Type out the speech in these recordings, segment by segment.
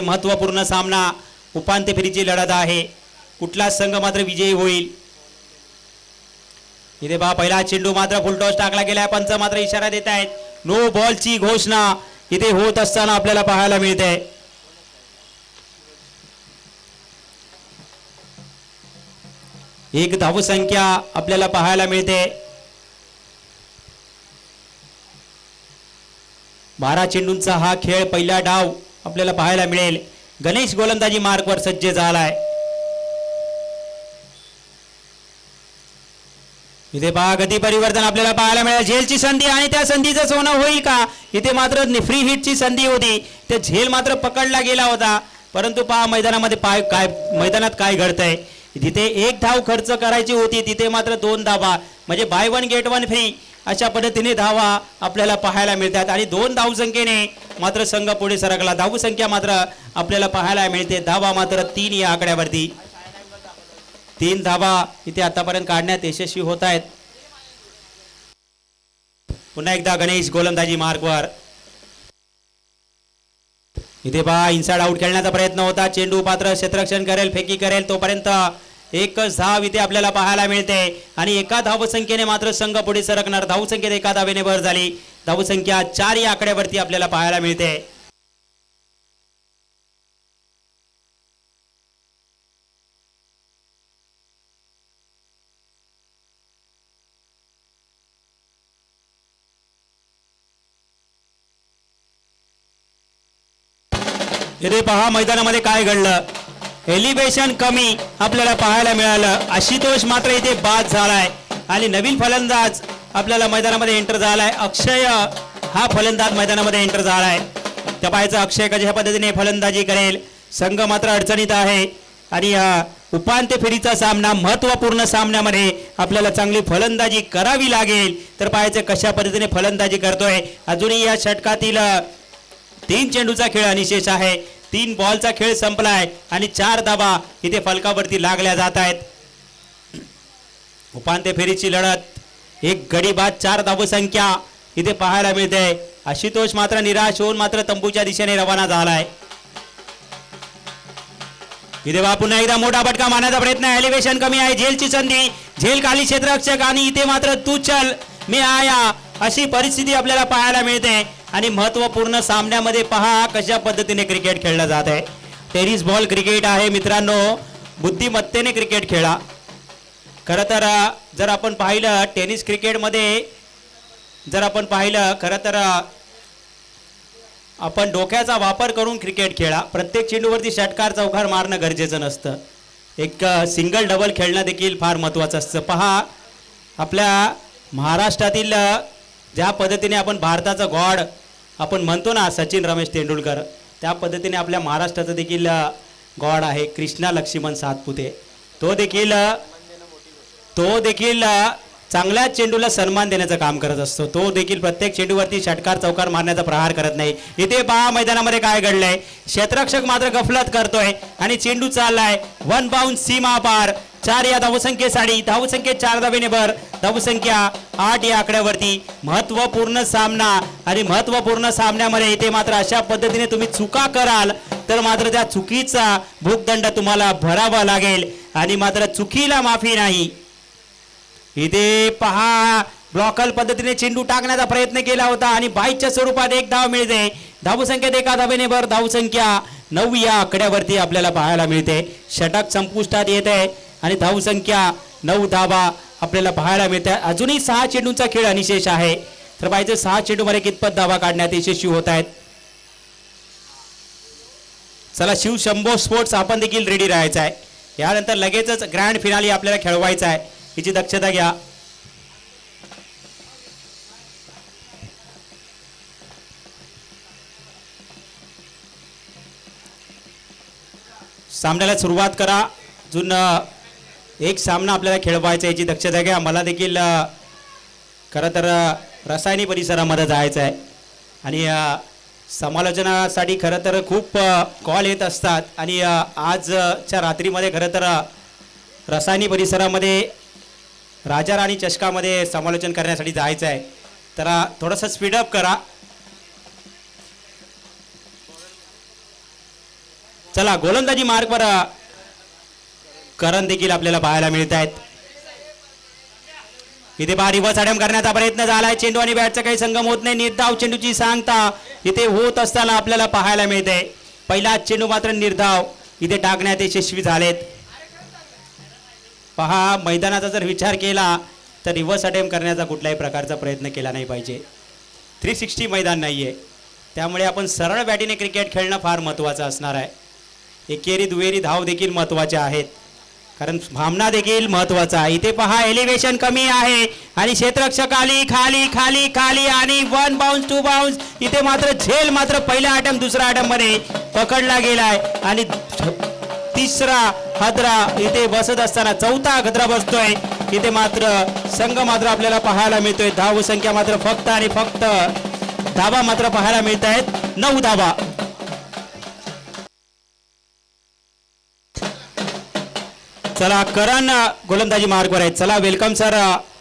महत्त्वपूर्ण सामना उपांत्य फेरीची लढत आहे. कुठला संघ मात्र विजयी होईल. इथे पहा पहिला चेंडू मात्र फुलटॉस टाकला गेलाय. पंच मात्र इशारा देत आहेत. नो बॉलची घोषणा इथे होत असताना आपल्याला पाहायला मिळते. एक धावसंख्या आपल्याला पाहायला मिळते. 12 चेंडूंचा हा खेळ पहिला डाव आपल्याला पाहायला मिळेल. गणेश गोलंदाजी मार्कवर सज्ज झालाय. इथे पहा गती परिवर्तन आपल्याला पाहायला मिळेल. झेलची संधी आणि त्या संधीचं सोनं होईल का. इथे मात्र फ्री हिटची संधी होती. ते झेल मात्र पकडला गेला होता. परंतु पहा मैदानामध्ये मैदानात काय घडतंय. तिथे एक धाव खर्च करायची होती, तिथे मात्र 2 धावा म्हणजे बाय 1 गेट 1 फ्री अशा पद्धतीने धावा आपल्याला पाहायला मिळतात. आणि 2 धावसंख्येने मात्र संघ पुढे सरकला. धावसंख्या मात्र आपल्याला पाहायला मिळते. धावा मात्र 3 या आकड्यावरती. 3 धावा इथे आतापर्यंत काढण्यात यशस्वी होत आहेत. पुन्हा एकदा गणेश गोलंदाजी मार्गवर. इथे पहा इनसाइड आउट खेळण्याचा प्रयत्न होता. चेंडू पात्र क्षेत्ररक्षण करेल, फेकी करेल, तोपर्यंत एकच धाव इथे आपल्याला पाहायला मिळते. आणि एका धावसंख्येने मात्र संघ पुढे सरकणार. धावसंख्येत एका धावेने भर झाली. धावसंख्या 4 या आकड्यावरती आपल्याला पाहायला मिळते. इथे पहा मैदानामध्ये काय घडलं. एलिव्हेशन कमी आपल्याला पाहायला मिळालं. आशुतोष मात्र इथे बाद झालाय आणि नवीन फलंदाज आपल्याला मैदानामध्ये एंटर झालाय. अक्षय हा फलंदाज मैदानामध्ये एंटर झालाय. त्या पाहायचं अक्षय कशा पद्धतीने फलंदाजी करेल. संघ मात्र अडचणीत आहे आणि उपांत्य फेरीचा सामना महत्त्वपूर्ण सामन्यामध्ये आपल्याला चांगली फलंदाजी करावी लागेल. तर पाहायचं कशा पद्धतीने फलंदाजी करतोय. अजूनही या षटकातील 3 चेंडूचा खेळ अनिशेष आहे. 3 बॉलचा खेळ संपलाय आणि 4 धावा इथे फलकावरती लागल्या जात आहेत. उपांत्य फेरीची लढत एक गडी बाद 4 धावसंख्या इथे पाहायला मिळते. आशुतोष मात्र निराश होऊन मात्र तंबूच्या दिशेने रवाना झालाय. इथे पुन्हा एकदा मोठा फटका मारण्याचा प्रयत्न. एलिव्हेशन कमी आहे. झेलची संधी, झेल खाली क्षेत्ररक्षक आणि इथे मात्र तू चल मी आया अशी परिस्थिती आपल्याला पाहायला मिळते. आणि महत्त्वपूर्ण सामन्यामध्ये पहा कशा पद्धतीने क्रिकेट खेळलं जात आहे. टेनिस बॉल क्रिकेट आहे मित्रांनो. बुद्धिमत्तेने क्रिकेट खेळा. खरं तर जर आपण पाहिलं टेनिस क्रिकेटमध्ये जर आपण पाहिलं खरं तर आपण डोक्याचा वापर करून क्रिकेट खेळा. प्रत्येक चेंडूवरती षटकार चौकार मारणं गरजेचं नसतं. एक सिंगल डबल खेळणं देखील फार महत्त्वाचं असतं. पहा आपल्या महाराष्ट्रातील ज्या पद्धतीने आपण भारताचा गॉड आपण म्हणतो ना सचिन रमेश तेंडुलकर, त्या पद्धतीने आपल्या महाराष्ट्राचं देखील गॉड आहे कृष्णा लक्ष्मण सातपुते. तो देखील चांगल्या चेंडूला सन्मान देण्याचं काम करत असतो. तो देखील प्रत्येक चेंडूवरती षटकार चौकार मारण्याचा प्रहार करत नाही. इथे पहा मैदानामध्ये काय घडलंय. क्षेत्ररक्षक मात्र गफलत करतोय आणि चेंडू चाललाय 1 बाउन्स सीमा पार. 4 या धावसंख्येसाठी धावसंख्येत 4 धावेने भर. धावसंख्या 8 या आकड्यावरती. महत्त्वपूर्ण सामना आणि महत्त्वपूर्ण सामन्यामध्ये इथे मात्र अशा पद्धतीने तुम्ही चुका कराल तर मात्र त्या चुकीचा भूकदंड तुम्हाला भरावा लागेल आणि मात्र चुकीला माफी नाही. इथे पहा ब्लॉकल पद्धतीने चेंडू टाकण्याचा प्रयत्न केला होता आणि बाईच्या स्वरूपात 1 धाव मिळते. धावसंख्येत एका धावेने भर. धावसंख्या 9 या आकड्यावरती आपल्याला पाहायला मिळते. षटक संपुष्टात येते आणि धावसंख्या 9 धावा आपल्याला पाहायला मिळते. अजूनही 6 चेंडूंचा खेळ अनिशेष आहे. तर पाहिजे 6 चेंडूमध्ये कितपत धावा काढण्यात यशस्वी होत आहेत. चला शिव शंभो स्पोर्ट्स आपण देखील रेडी राहायचं आहे. यानंतर लगेचच ग्रँड फिनाली आपल्याला खेळवायचा आहे. याची दक्षता घ्या. सामन्याला सुरुवात करा. अजून एक सामना आपल्याला खेळवायचा याची दक्षता घ्या. मला देखील खरं तर रसायनी परिसरामध्ये जायचं आहे आणि समालोचनासाठी खरं तर खूप कॉल येत असतात आणि आजच्या रात्रीमध्ये खरं तर रसायनी परिसरामध्ये राजा राणी चषकामध्ये समालोचन करण्यासाठी जायचं आहे. तर थोडंसं स्पीडअप करा. चला गोलंदाजी मार्कवर करण देखील आपल्याला पाहायला मिळत आहेत. इथे रिव्हर्स अटेम्प्ट करण्याचा प्रयत्न झालाय. चेंडू आणि बॅटचा काही संगम होत नाही. निर्धाव चेंडूची सांगता इथे होत असताना आपल्याला पाहायला मिळते. पहिला चेंडू मात्र निर्धाव इथे टाकण्यात यशस्वी झालेत. पहा मैदानाचा जर विचार केला तर रिव्हर्स अटेम्प्ट करण्याचा कुठल्याही प्रकारचा प्रयत्न केला नाही पाहिजे. 360 मैदान नाहीये, त्यामुळे आपण सरळ बॅटीने क्रिकेट खेळणं फार महत्त्वाचं असणार आहे. एकेरी दुहेरी धाव देखील महत्त्वाचे आहेत, कारण भावना देखील महत्त्वाचा आहे. इथे पहा एलिव्हेशन कमी आहे आणि क्षेत्ररक्षक खाली खाली खाली खाली आणि 1 बाउन्स 2 बाउन्स. इथे मात्र झेल मात्र पहिल्या अटेम्प्ट दुसऱ्या अटेम्प्ट मध्ये पकडला गेलाय आणि तिसरा हादरा इथे बसत असताना चौथा हादरा बसतोय. इथे मात्र संघ मात्र आपल्याला पाहायला मिळतोय. धाव संख्या मात्र फक्त आणि फक्त धावा मात्र पाहायला मिळत आहेत 9 धावा. चला करण गोलंदाजी मार्गवर आहेत. चला वेलकम सर,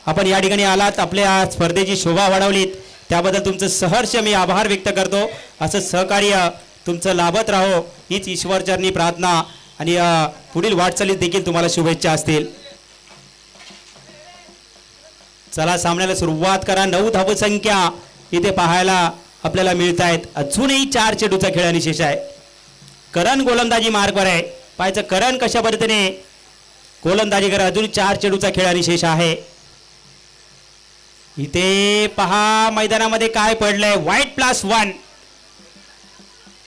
आपण या ठिकाणी आलात, आपल्या स्पर्धेची शोभा वाढवलीत, त्याबद्दल तुमचं सहर्ष मी आभार व्यक्त करतो. असं सहकार्य तुमचं लाभत राहो हीच ईश्वरचरणी प्रार्थना आणि पुढील वाटचालीत देखील तुम्हाला शुभेच्छा असतील. चला सामन्याला सुरुवात करा. 9 धावसंख्या इथे पाहायला आपल्याला मिळत आहेत. अजूनही 4 चेंडूचा खेळ निशेष आहे. करण गोलंदाजी मार्गवर आहे. पाहायचं करण कशा पद्धतीने गोलंदाजी करा. अजून 4 चेंडूचा खेळ निशेष आहे. इथे पहा मैदानामध्ये काय पडलंय. व्हाईट +1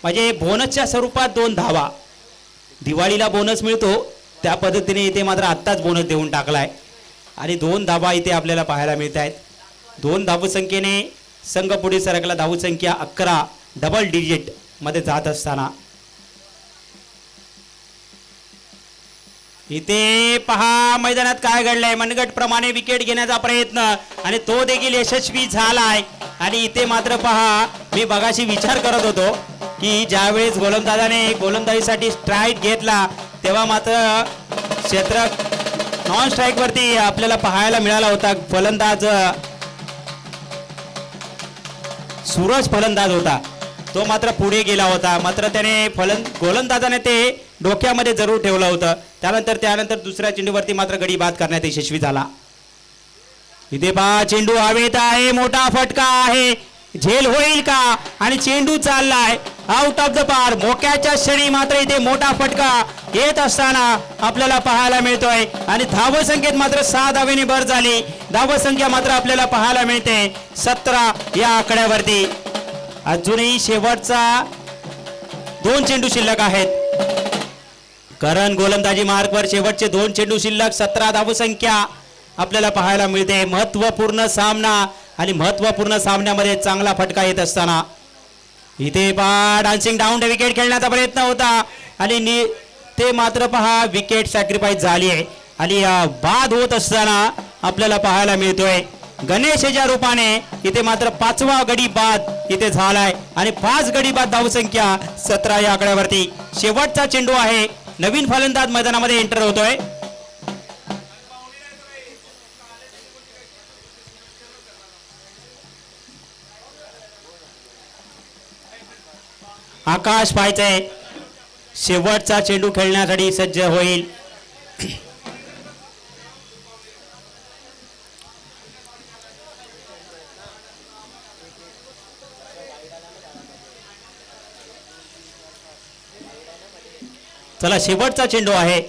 म्हणजे बोनसच्या स्वरूपात 2 धावा. दिवाळीला बोनस मिळतो त्या पद्धतीने इथे मात्र आत्ताच बोनस देऊन टाकलाय आणि 2 धावा इथे आपल्याला पाहायला मिळत आहेत. 2 धावसंख्येने संघ पुढे सरकला. धावसंख्या 11 डबल डिजिट मध्ये जात असताना इथे पहा मैदानात काय घडलंय. मनगट प्रमाणे विकेट घेण्याचा प्रयत्न आणि तो देखील यशस्वी झालाय. आणि इथे मात्र पहा मी बघाशी विचार करत होतो की ज्यावेळेस गोलंदाजाने गोलंदाजीसाठी स्ट्राईक घेतला तेव्हा मात्र क्षेत्र नॉन स्ट्राईक वरती आपल्याला पाहायला मिळाला होता. फलंदाज सूरज फलंदाज होता, तो मात्र पुढे गेला होता. मात्र त्याने गोलंदाजाने ते डोक्यामध्ये जरूर ठेवलं होतं. त्यानंतर दुसऱ्या चेंडूवरती मात्र गडी बाद करण्यात यशस्वी झाला. इथे पहा चेंडू हवेत आहे. मोठा फटका आहे. झेल होईल का? आणि चेंडू चाललाय आउट ऑफ द पार. मोक्याच्या क्षणी मात्र इथे मोठा फटका येत असताना आपल्याला पाहायला मिळतोय आणि धावसंख्येत मात्र 6 धावेने भर झाली. धावसंख्या मात्र आपल्याला पाहायला मिळते 17 या आकड्यावरती. अजूनही शेवटचा 2 चेंडू शिल्लक आहेत. करण गोलंदाजी मार्कवर शेवटचे 2 चेंडू शिल्लक. 17 धावसंख्या आपल्याला पाहायला मिळते. महत्वपूर्ण सामना आणि महत्वपूर्ण सामन्यामध्ये चांगला फटका येत असताना इथे पहा डान्सिंग डाऊन द विकेट खेळण्याचा प्रयत्न होता आणि ते मात्र पहा विकेट सॅक्रिफाईस झाली आहे आणि बाद होत असताना आपल्याला पाहायला मिळतोय गणेशच्या रूपाने इथे मात्र 5वा गडी बाद इथे झालाय आणि 5 गडी बाद धावसंख्या 17 या आकड्यावरती. शेवटचा चेंडू आहे. नवीन फलंदाज मैदानामध्ये एंटर होतोय. आकाश पाहायचंय शेवटचा चेंडू खेळण्यासाठी सज्ज होईल. चला शेवटचा चेंडू आहे.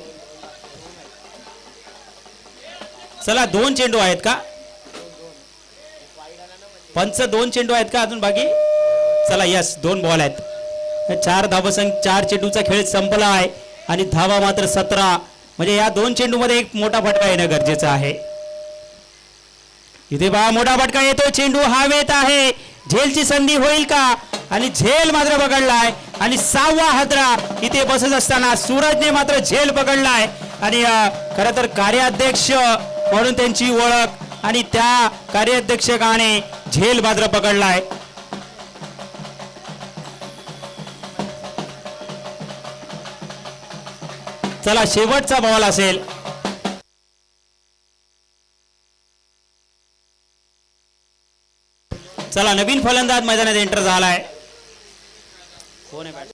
चला 2 चेंडू आहेत का पंच? 2 चेंडू आहेत का अजून बाकी? चला यस 2 बॉल आहेत. 4 धावसंख्या 4 चेंडूचा खेळ संपला आहे आणि धावा मात्र 17. म्हणजे या 2 चेंडूमध्ये एक मोठा फटका येणं गरजेचं आहे. इथे पहा मोठा फटका येतो. चेंडू हवेत आहे. झेलची संधी होईल का? आणि झेल मात्र पकडलाय आणि 6वा हादरा इथे बसत असताना सूरजने मात्र झेल पकडलाय आणि खरं तर कार्याध्यक्ष म्हणून त्यांची ओळख आणि त्या कार्याध्यक्षकाने झेल मात्र पकडलाय. चला शेवटचा बॉल असेल. चला नवीन फलंदाज मैदानात एंटर झालाय. कोण आहे?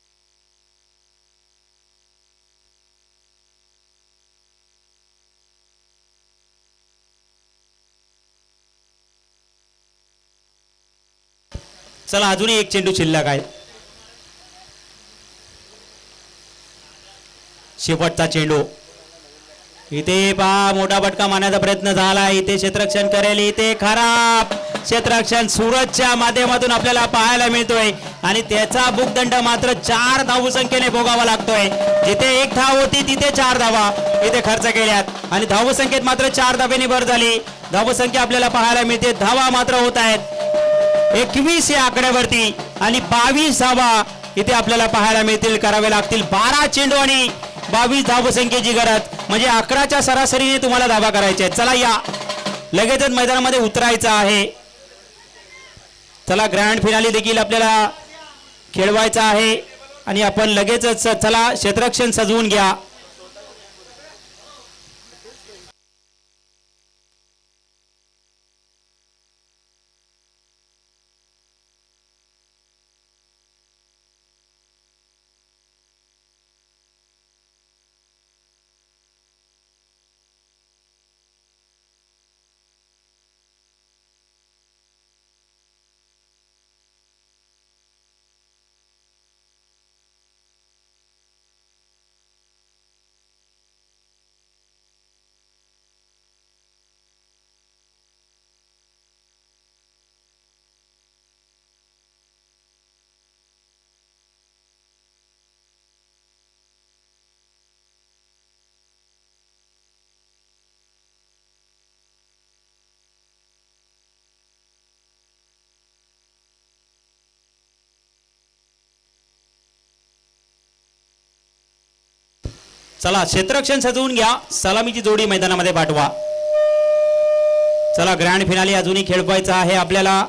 चला अजूनही एक चेंडू शिल्लक आहे. शेवटचा चेंडू. इथे पहा मोठा फटका मारण्याचा प्रयत्न झाला. इथे क्षेत्ररक्षण करेल. इथे खराब क्षेत्ररक्षण सूरजच्या माध्यमातून आपल्याला पाहायला मिळतोय आणि त्याचा भूकदंड मात्र 4 धावसंख्येने भोगावा लागतोय. जिथे 1 धाव होती तिथे 4 धावा इथे खर्च केल्यात आणि धावसंख्येत मात्र 4 धावेने भर झाली. धावसंख्या आपल्याला पाहायला मिळते. धावा मात्र होत आहेत 21 या आकड्यावरती आणि 22 धावा इथे आपल्याला पाहायला मिळतील. करावे लागतील 12 चेंडू आणि 22 धावसंख्येची गरज म्हणजे 11च्या सरासरीने तुम्हाला धावा करायच्या आहेत. चला या लगेचच मैदानामध्ये उतरायचं आहे. चला ग्रँड फिनाली देखील आपल्याला खेळवायचा आहे आणि आपण लगेचच चला क्षेत्ररक्षण सजवून घ्या. चला क्षेत्ररक्षण सजवून घ्या. सलामीची जोडी मैदानामध्ये पाठवा. चला ग्रँड फिनाली अजूनही खेळवायचा आहे आपल्याला.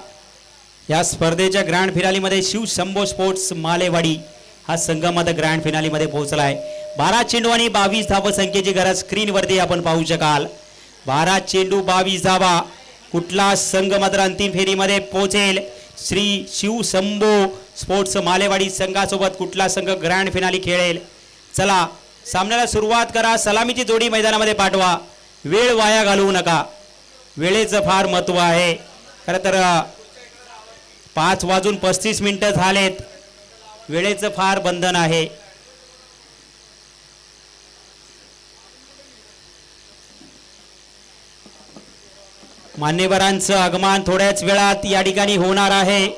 या स्पर्धेच्या ग्रँड फिनालीमध्ये शिव शंभो स्पोर्ट्स मालेवाडी हा संघ मात्र ग्रँड फिनालीमध्ये पोहोचलाय. 12 चेंडू आणि 22 धावसंख्येची गरज स्क्रीनवरती आपण पाहू शकाल. 12 चेंडू 22 धावा. कुठला संघ मात्र अंतिम फेरीमध्ये पोहोचेल? श्री शिव शंभो स्पोर्ट्स मालेवाडी संघासोबत कुठला संघ ग्रँड फिनाली खेळेल? चला सामन्याला सुरुवात करा. सलामीची जोडी मैदानामध्ये पाठवा. वेळ वाया घालवू नका. वेळेचं फार महत्त्व आहे. खरं तर 5:35 झालेत. वेळेचं फार बंधन आहे. मान्यवरांचं आगमन थोड्याच वेळात या ठिकाणी होणार आहे.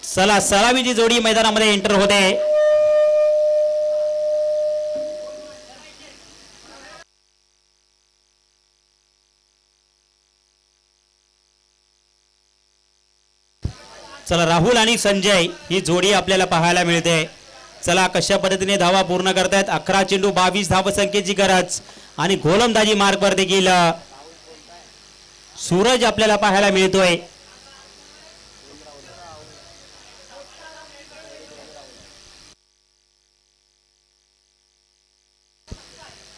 चला सलामीची जोडी मैदानामध्ये एंटर होते. चला राहुल आणि संजय ही जोडी आपल्याला पाहायला मिळते. चला कशा पद्धतीने धावा पूर्ण करतायत. 11 चेंडू 22 धावसंख्येची गरज आणि गोलंदाजी मार्कवर देखील सूरज आपल्याला पाहायला मिळतोय.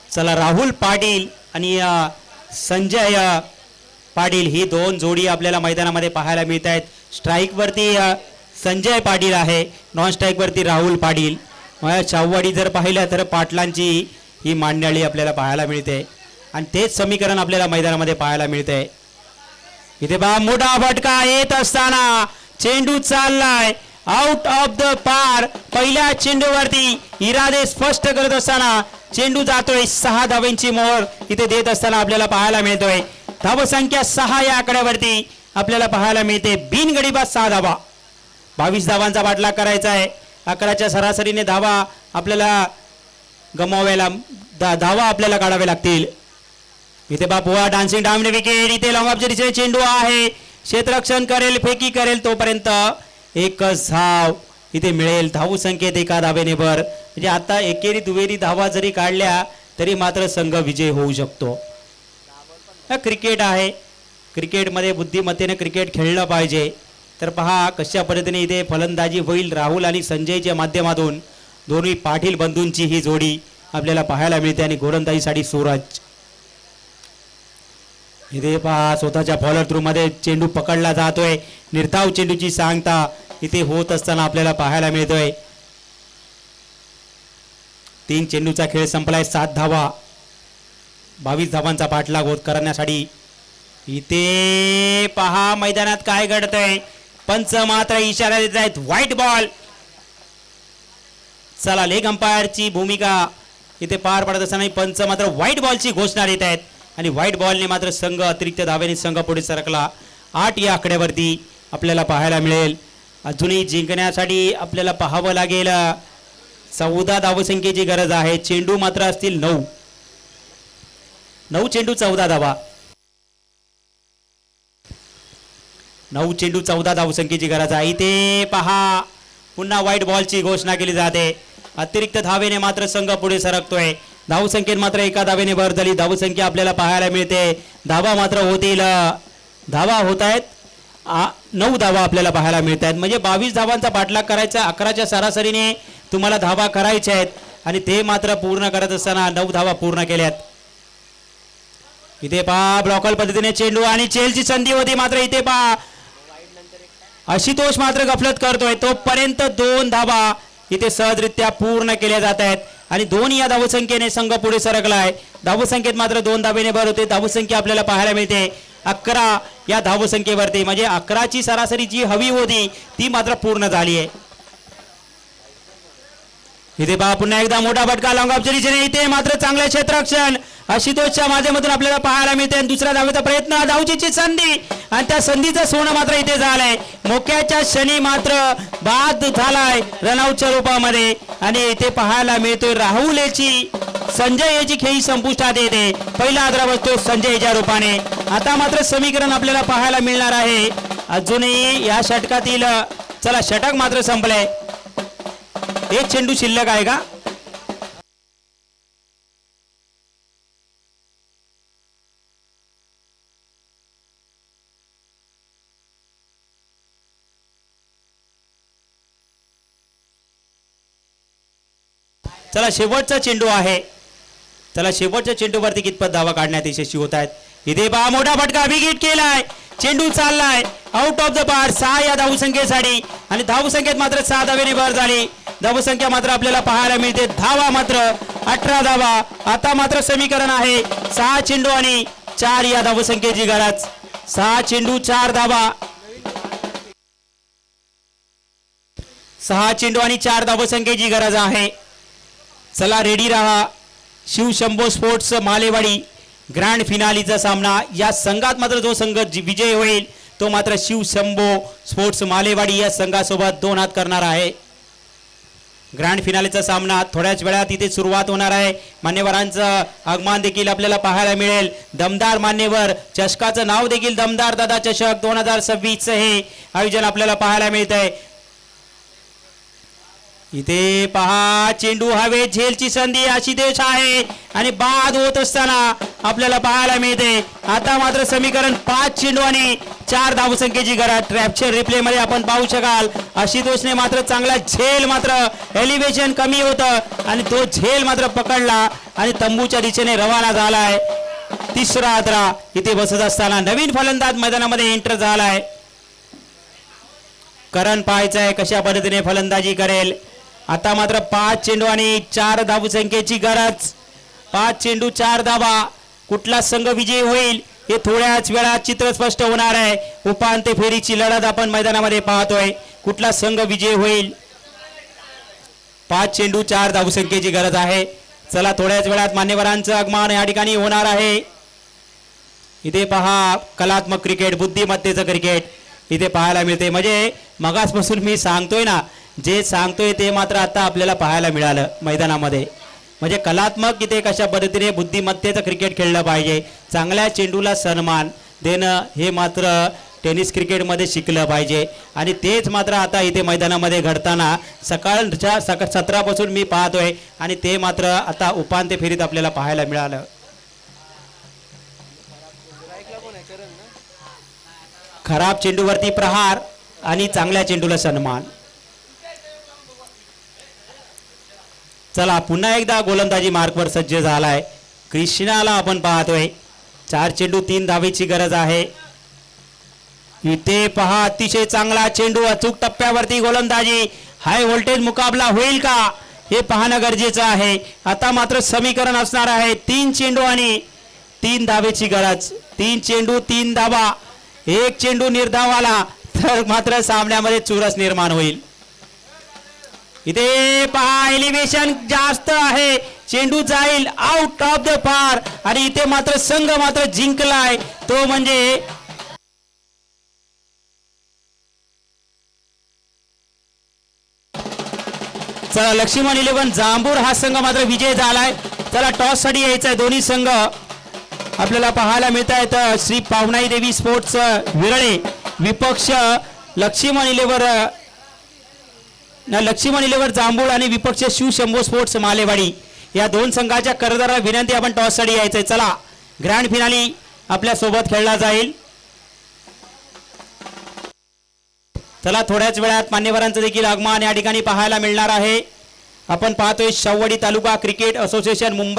चला राहुल पाटील आणि संजय पाटील ही 2 जोडी आपल्याला मैदानामध्ये पाहायला मिळत आहेत. स्ट्राईक वरती संजय पाटील आहे. नॉन स्ट्राईक वरती राहुल पाटील. चाववाडी जर पाहिलं तर पाटलांची ही मांडणी आपल्याला पाहायला मिळते आणि तेच समीकरण आपल्याला मैदानामध्ये पाहायला मिळते. इथे बा मोठा फटका येत असताना चेंडू चाललाय आउट ऑफ द पार. पहिल्या चेंडूवरती इरादे स्पष्ट करत असताना चेंडू जातोय. 6 धावांची मोहर इथे देत असताना आपल्याला पाहायला मिळतोय. धावसंख्या 6 या आकड्यावरती आपल्याला पाहायला मिळते. बिनगडीबाद 6 धावा. 22 धावांचा पाठलाग करायचा आहे. 11च्या सरासरीने धावा आपल्याला गमवायला धावा आपल्याला काढावे लागतील. इथे बापुआ डान्सिंग डायमंड विकेट. इथे लॉंग ऑफच्या दिशेने चेंडू आहे. क्षेत्ररक्षण करेल फेकी करेल तोपर्यंत एकच धाव इथे मिळेल. धावसंख्येत 1 धावेने भर. म्हणजे आता एकेरी दुहेरी धावा जरी काढल्या तरी मात्र संघ विजय होऊ शकतो. क्रिकेट आहे. क्रिकेटमध्ये बुद्धिमत्तेने क्रिकेट खेळलं पाहिजे. तर पहा कशा पद्धतीने इथे फलंदाजी होईल. राहुल आणि संजयच्या माध्यमातून दोन्ही पाटील बंधूंची ही जोडी आपल्याला पाहायला मिळते आणि गोलंदाजीसाठी सूरज. इथे पहा स्वतःच्या फॉलो थ्रू मध्ये चेंडू पकडला जातोय. निर्धाव चेंडूची सांगता इथे होत असताना आपल्याला पाहायला मिळतोय. 3 चेंडूचा खेळ संपलाय. 7 धावा, 22 धावांचा पाठलाग होत करण्यासाठी. इथे पहा मैदानात काय घडतंय. पंच मात्र इशारा देत आहेत व्हाईट बॉल. चला, लेग अंपायरची भूमिका इथे पार पडत असताना पंच मात्र व्हाईट बॉलची घोषणा देत आहेत आणि व्हाईट बॉलने मात्र संघ अतिरिक्त धावेने संघ पुढे सरकला. 8 या आकड्यावरती आपल्याला पाहायला मिळेल. अजूनही जिंकण्यासाठी आपल्याला पाहावं लागेल. 14 धावसंख्येची गरज आहे. चेंडू मात्र असतील 9 चेंडू 14 धावा. 9 चेंडू 14 धावसंख्येची गरज आहे. इथे पहा पुन्हा व्हाईट बॉलची घोषणा केली जाते. अतिरिक्त धावेने मात्र संघ पुढे सरकतोय. धावसंख्येत मात्र 1 धावेने भर झाली. धावसंख्या आपल्याला पाहायला मिळते. धावा मात्र होतील. धावा होत आहेत 9 धावा आपल्याला पाहायला मिळत आहेत. म्हणजे 22 धावांचा पाठलाग करायचा. 11च्या सरासरीने तुम्हाला धावा करायच्या आहेत आणि ते मात्र पूर्ण करत असताना 9 धावा पूर्ण केल्यात. इथे पहा ब्लॉकल पद्धतीने चेंडू आणि चेलची संधी होती. मात्र इथे पहा आशुतोष मात्र गफलत करतोय. तोपर्यंत 2 धावा इथे सहजरित्या पूर्ण केल्या जात आहेत आणि 2 या धावसंख्येने संघ पुढे सरकलाय. धावसंख्येत मात्र 2 धावेने भर होते. धावसंख्या आपल्याला पाहायला मिळते 11 या धावसंख्येवरती. म्हणजे 11ची सरासरी जी हवी होती ती मात्र पूर्ण झाली आहे. इथे पहा पुन्हा एकदा मोठा फटका लॉंग ऑफच्या दिशेने. इथे मात्र चांगले क्षेत्ररक्षण आशुतोषच्या माध्यमातून आपल्याला पाहायला मिळते. दुसऱ्या धावेचा प्रयत्न, धावचीची संधी आणि त्या संधीचं सोनं मात्र इथे झालंय. मोक्याच्या क्षणी मात्र बाद झालाय रनआउटच्या रूपामध्ये आणि इथे पाहायला मिळतोय राहुल याची संजय याची खेळी संपुष्टात येते. पहिला आदरा बसतो संजयच्या रूपाने. आता मात्र समीकरण आपल्याला पाहायला मिळणार आहे. अजूनही या षटकातील चला षटक मात्र संपलंय. 1 चेंडू शिल्लक आहे का. चला शेवटचा चेंडू आहे. चला शेवटच्या चेंडूवरती कितपत धावा काढण्यात यशस्वी होत आहेत. इथे पहा मोठा फटका विकेट केलाय. चेंडू चाललाय आउट ऑफ द पार. 6 या धावसंख्येसाठी आणि धावसंख्येत मात्र 6 धावेने भर झाली. धावसंख्या मात्र आपल्याला पाहायला मिळते. धावा मात्र 18 धावा. आता मात्र समीकरण आहे 6 चेंडू आणि 4 या धावसंख्येची गरज. 6 चेंडू 4 धावा. 6 चेंडू आणि 4 धावसंख्येची गरज आहे. चला रेडी राहा. शिवशंभो स्पोर्ट्स मालेवाडी ग्रँड फिनालीचा सामना. या संघात मात्र जो संघ विजय होईल तो मात्र शिवशंभो स्पोर्ट्स मालेवाडी या संघासोबत 2 हात करणार आहे. ग्रँड फिनालेचा सामना थोड्याच वेळात इथे सुरुवात होणार आहे. मान्यवरांचं आगमन देखील आपल्याला पाहायला मिळेल. दमदार मान्यवर, चषकाचं नाव देखील दमदार दादा चषक 2026 हे आयोजन आपल्याला पाहायला मिळत आहे. इथे पहा चेंडू हवे, झेलची संधी आशिदेश आहे आणि बाद होत असताना आपल्याला पाहायला मिळते. आता मात्र समीकरण 5 चेंडू आणि 4 धावसंख्येची गरज. ट्रॅपच्या रिप्ले मध्ये आपण पाहू शकाल आशितोषने मात्र चांगला झेल, मात्र एलिव्हेशन कमी होतं आणि तो झेल मात्र पकडला आणि तंबूच्या दिशेने रवाना झालाय. तिसरा आदरा इथे बसत असताना नवीन फलंदाज मैदानामध्ये एंटर झालाय. करण पाहायचंय कशा पद्धतीने फलंदाजी करेल. आता मात्र 5 चेंडू आणि 4 धावसंख्येची गरज. 5 चेंडू 4 धावा. कुठला संघ विजयी होईल हे थोड्याच वेळात चित्र स्पष्ट होणार आहे. उपांत्य फेरीची लढत आपण मैदानामध्ये पाहतोय. कुठला संघ विजयी होईल. 5 चेंडू 4 धावसंख्येची गरज आहे. चला थोड्याच वेळात मान्यवरांचं आगमन या ठिकाणी होणार आहे. इथे पहा कलात्मक क्रिकेट, बुद्धिमत्तेचं क्रिकेट इथे पाहायला मिळते. म्हणजे मगासपासून मी सांगतोय ना, जे सांगतोय ते मात्र आता आपल्याला पाहायला मिळालं मैदानामध्ये. म्हणजे कलात्मक इथे कशा पद्धतीने बुद्धिमत्तेचं क्रिकेट खेळलं पाहिजे. चांगल्या चेंडूला सन्मान देणं हे मात्र टेनिस क्रिकेटमध्ये शिकलं पाहिजे आणि तेच मात्र आता इथे मैदानामध्ये घडताना सकाळच्या सत्रापासून मी पाहतोय आणि ते मात्र आता उपांत्य फेरीत आपल्याला पाहायला मिळालं. खराब चेंडूवरती प्रहार आणि चांगल्या चेंडूला सन्मान. चला पुन्हा एकदा गोलंदाजी मार्कवर सज्ज झालाय. कृष्णाला आपण पाहतोय. 4 चेंडू 3 धावेची गरज आहे. इथे पहा अतिशय चांगला चेंडू, अचूक टप्प्यावरती गोलंदाजी. हाय व्होल्टेज मुकाबला होईल का हे पाहणं गरजेचं आहे. आता मात्र समीकरण असणार आहे 3 चेंडू आणि 3 धावेची गरज. 3 चेंडू 3 धावा. एक चेंडू निर्धाव आला तर मात्र सामन्यामध्ये चुरस निर्माण होईल. इथे पहा एलिव्हेशन जास्त आहे. चेंडू जाईल आउट ऑफ द पार आणि इथे मात्र संघ मात्र जिंकलाय तो म्हणजे चला लक्ष्मण 11 जांभूर हा संघ मात्र विजय झालाय. चला टॉस साठी यायचंय दोन्ही संघ आपल्याला पाहायला मिळत आहेत. श्री पावनाई देवी स्पोर्ट्स विरळे विपक्ष लक्ष्मण 11 जांभूळ आणि विपक्ष शिवशंभो स्पोर्ट्स मालेवाडी या दोन संघाच्या कर्णधाराला विनंती आपण टॉस साठी यायचंय. चला ग्रँड फिनाली आपल्या सोबत खेळला जाईल. चला थोड्याच वेळात मान्यवरांचं देखील आगमन या ठिकाणी पाहायला मिळणार आहे. आपण पाहतोय शाहूवाडी तालुका क्रिकेट असोसिएशन मुंबई